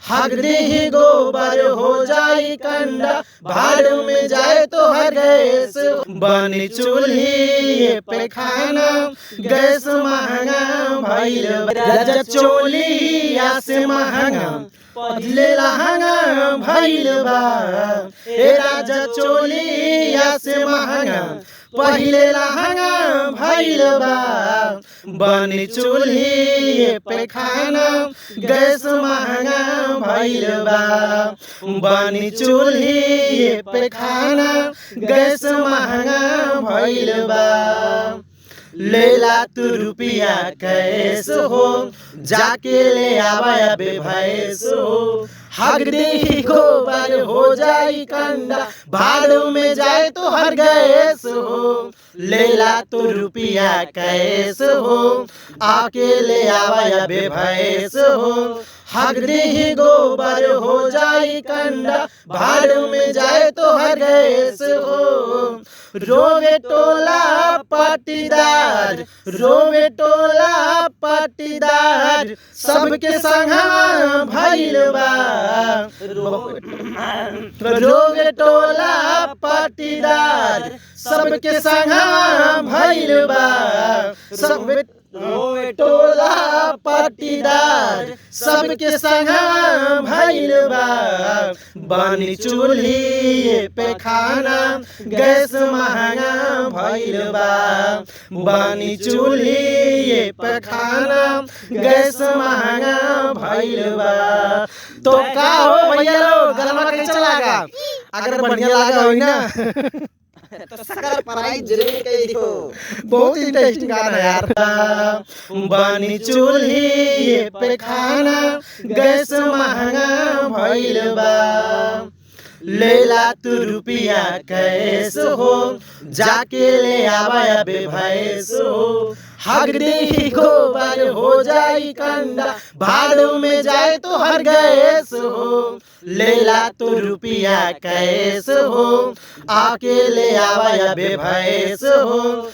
हक दे गोबर हो जाई कंडा, भाड़ में जाए तो हर गैस। बनी चूल्ही पे खाना, गैस महंगा भइल बा। राजा चोलिया से महंगा पहिले लहंगा भइल बा। ए राजा चोलिया से महंगा पहिले लहंगा भइल बा। बनी चूल्ही पे खाना, गैस महंगा भइल बा। बनी चूल्ही पे खाना, गैस महंगा भइल बा। लेला तू रुपिया कैस हो, जाके ले आवा अबे भैंस हो। हक दे गोबर हो जाई कंडा, भाड़ में जाए तो हर गैस हो। लेला तू रुपिया कैस हो, आके ले आवा अबे भैंस हो। हक दे गोबर हो जाई कंडा, भाड़ में जाए तो हर गैस हो। रोवे टोला पाटीदार, रोवे टोला पाटीदार, सबके संगवा भइल बा। रोवे टोला पाटीदार, सबके संगवा भइल बा। सब रोवे टोला पाटीदार, सबके संगवा भइल बा। बनी चूल्ही पे खाना, गैस महंगा भइल बा। बनी चूल्ही पे खाना, गैस महंगा भइल बा। तो का हो भैया लोग, गलमा कैसा लगा? अगर बढ़िया लगा हो ना तो सकर पराई जरूर कह दियो। बहुत इंटरेस्टिंग गाना यार। बनी चूल्ही पे खाना, गैस महंगा भइल बा। लेला तू रुपिया कैस हो, जाके ले आवा अबे भैंस हो। हक दे गोबर हो जाई कंडा, भाड़ में जाए तो हर गैस हो। लेला तू रुपिया कैस हो, आके ले आवा अबे भैंस हो।